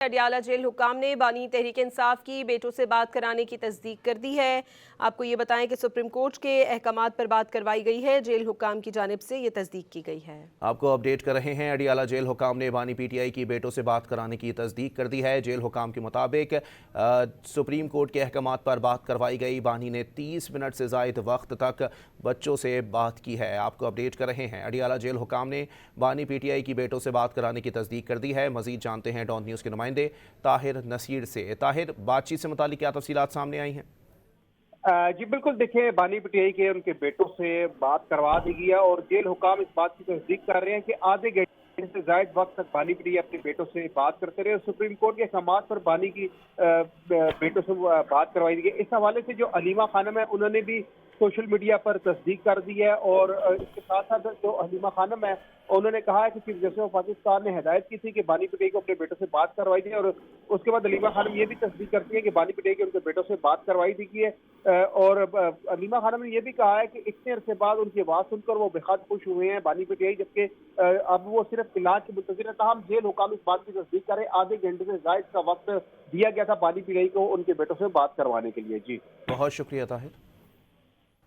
Adiala jail हुक्काम ने बानी तहरीक इंसाफ की बेटों से बात कराने की तस्दीक कर दी है। आपको ये बताएं कि सुप्रीम कोर्ट के अहकामात पर बात करवाई गई है। जेल हुक्काम की जानिब से ये तस्दीक की गई है। आपको अपडेट कर रहे हैं। अडियाला जेल हुक्काम ने बानी पीटीआई की बेटों से बात कराने की तस्दीक कर दी है। जेल हुक्काम के मुताबिक सुप्रीम कोर्ट के अहकामात पर बात करवाई गई। बानी ने 30 मिनट से ज़ायद वक्त तक बच्चों से बात की है। आपको अपडेट कर रहे हैं। अडियाला जेल हुक्काम ने बानी पीटीआई की बेटों से बात कराने की तस्दीक कर दी है। मजीद जानते हैं डॉन न्यूज़ के नुमाइंदे ताहिर नसीर से। ताहिर, बातचीत से मुतालिक क्या तफसीलात सामने आई हैं? जी बिल्कुल, देखिए बानी पीटीआई के उनके बेटों से बात करवा दी गई है और जेल हुकाम इस बात की तस्दीक कर रहे हैं कि आधे घंटे से जायद वक्त तक बानी पीटीआई अपने बेटों से बात करते रहे। सुप्रीम कोर्ट के अहकामात पर बानी की बेटों से बात करवाई दी गई। इस हवाले से जो अलीमा खानम है उन्होंने भी सोशल मीडिया पर तस्दीक कर दी है और इसके साथ साथ जो अलीमा खानम है उन्होंने कहा है कि चीफ जस्टिस ऑफ पाकिस्तान ने हिदायत की थी कि बानी पीटीआई को अपने बेटों से बात करवाई जाए और उसके बाद अलीमा खानम ये भी तस्दीक करती है कि बानी पीटीआई के उनके बेटों से बात करवाई दी गई है। और अलीमा खानम ने यह भी कहा है कि इतने अरसे बाद उनकी आवाज सुनकर वो बेहद खुश हुए हैं बानी पीटीआई, जबकि अब वो सिर्फ इलाज के मुंतजिर है। तमाम जेल हुकाम इस बात की तस्दीक करे आधे घंटे से जायद का वक्त दिया गया था बानी पीटीआई को उनके बेटों से बात करवाने के लिए। जी बहुत शुक्रिया ताहिर।